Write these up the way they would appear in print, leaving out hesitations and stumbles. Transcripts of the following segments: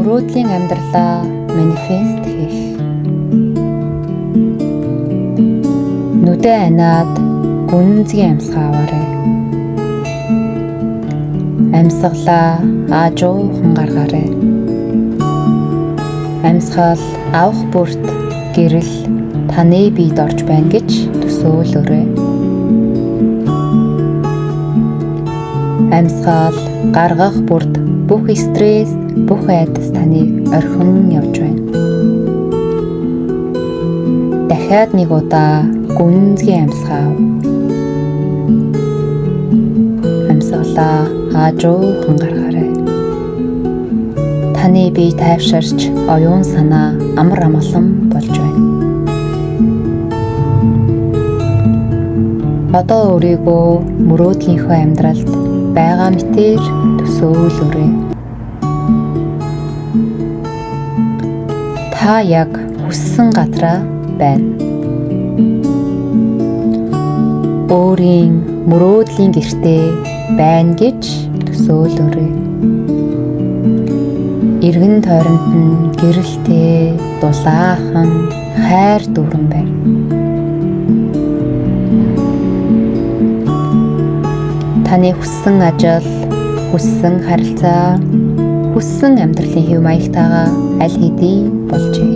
мөрөөдлийн амьдралаа манифест хийх. Нүдэ анаад гүнзгий амьсгаа аваарай. Амьсгалаа аажуухан гаргаарай. Амьсгал авах бүрт гэрэл таны биед орж байна гэж төсөөлөөрэй. Амьсгал гаргах бүрт бүх стресс, бүх айдас таныг орхин явж байна. Дахиад нэг удаа гүнзгий амьсгаа ав. Амьсгалаа аажуухан гаргаарай. Таны бие тайвширч оюун санаа амар амгалан болж байна. Одоо өөрийгөө мөрөөдлийнхөө амьдралд байгаа мэтээр төсөөлөөрэй. Та яг хүссэн газараа байна. Өөрийн мөрөөдлийн гэртээ байна гэж төсөөлөөрэй. Эргэн тойронд нь гэрэлтэй, дулаахан, хайр дүүрэн байна. Таны хүссэн ажил, хүссэн харилцаа, хүссэн амьдралын хэв маягтайгаа аль хэдийн болжээ.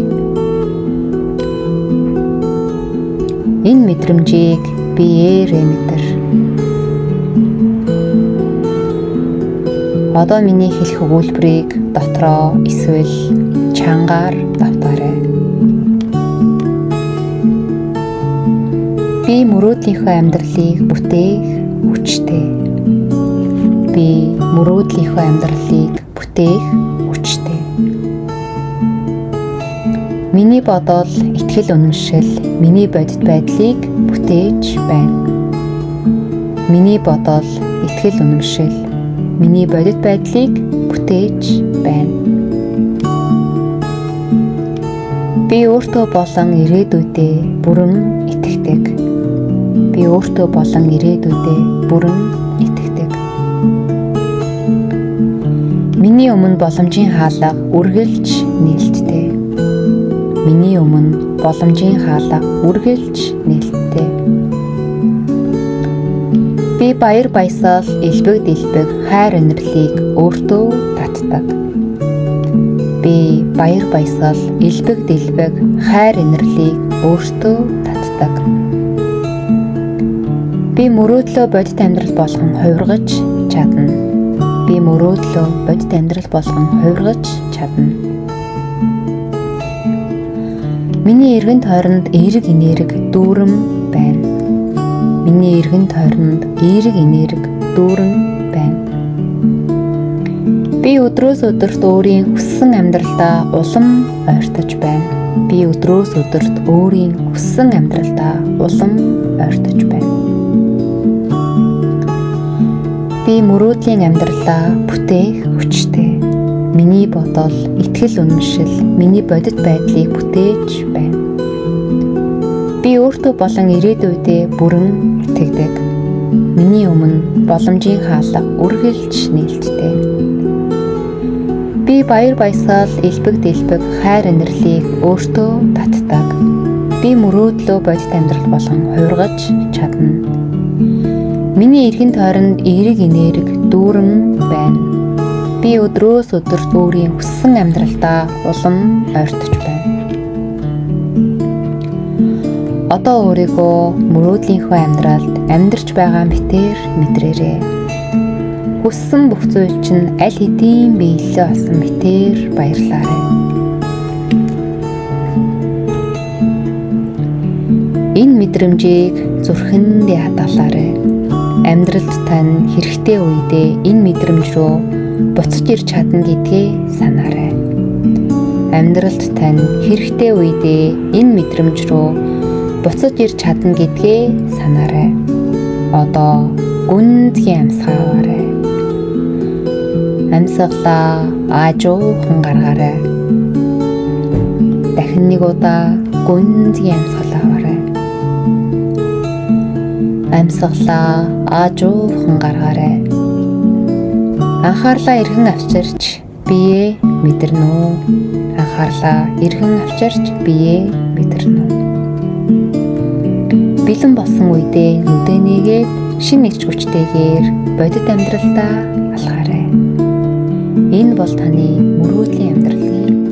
Энэ мэдрэмжийг биеэрээ мэдэр. Одоо миний хэлэх өгүүлбэрийг дотроо эсвэл чангаар давтаарай. Би мөрөөдлийнхөө амьдралыг бүтээх хүчтэй. Би мөрөөдлийнхөө амьдралыг бүтээх хүчтэй. Миний бодол, итгэл үнэмшил миний бодит байдлыг бүтээж байна. Миний бодол, итгэл үнэмшил миний бодит байдлыг бүтээж байна. Би өөртөө болон ирээдүйдээ бүрэн итгэдэг. Би өөртөө болон ирээдүйдээ бүрэн итгэдэг. Миний өмнө боломжийн хаалга үргэлж нээлттэй. Миний өмнө боломжийн хаалга үргэлж нээлттэй. Би баяр баясгал, элбэг дэлбэг хайр инэрлийг өөртөө татдаг. Би баяр баясгал, элбэг дэлбэг хайр инэрлийг өөртөө татдаг. Би мөрөөдлөө бодит амьдрал болгон хувиргаж чадна. Би мөрөөдлөө бодит амьдрал болгон хувиргаж чадна. Миний эргэн тойронд эерэг энерги дүүрэн байна. Миний эргэн тойронд эерэг энерги дүүрэн байна. Би өдрөөс өдөрт өөрийн хүссэн амьдралдаа улам ойртож байна. Би өдрөөс өдөрт өөрийн хүссэн амьдралдаа улам ойртож байна. Би мөрөөдлийн амьдралаа бүтээх хүчтэй. Миний бодол, итгэл үнэмшил миний бодит байдлыг бүтээж байна. Би өөртөө болон ирээдүйдээ бүрэн итгэдэг. Миний өмнө боломжийн хаалга үргэлж нээлттэй. Би баяр баясгал, элбэг дэлбэг хайр инэрлийг өөртөө татдаг. Би мөрөөдлөө бодит амьдрал болгон хувиргаж чадна. Миний эргэн тойронд эерэг энерги дүүрэн байна. Би өдрөөс өдөрт өөрийн хүссэн амьдралдаа улам ойртож байна. Одоо өөрийгөө мөрөөдлийнхөө амьдралд амьдарч байгаа мэтээр мэдрээрэй. Хүссэн бүх зүйл чинь аль хэдийн биелэлээ олсон мэтээр баярлаарай. Энэ мэдрэмжийг зүрхэндээ хадгалаарай. Амьдралд тань хэрэгтэй үедээ энэ мэдрэмж рүү буцаж ирж чадна гэдгээ санаарай. Амьдралд тань хэрэгтэй үедээ энэ мэдрэмж рүү буцаж ирж чадна гэдгээ санаарай. Одоо гүнзгий амьсгаа аваарай. Амьсгалаа аажуухан гаргаарай. Дахин нэг удаа гүнзгий амьсгал аваарай. Амьсгалаа аажуухан гаргаарай. Анхаарлаа эргэн авчирч Биеэ мэдэрнэ үү? Анхаарлаа эргэн авчирч биеэ мэдэрнэ үү? Бэлэн болсон үедээ нүдээ нээгээд шинэ ич хүчтэйгээр бодит амьдралдаа алхаарай. Энэ бол таны мөрөөдлийн амьдралын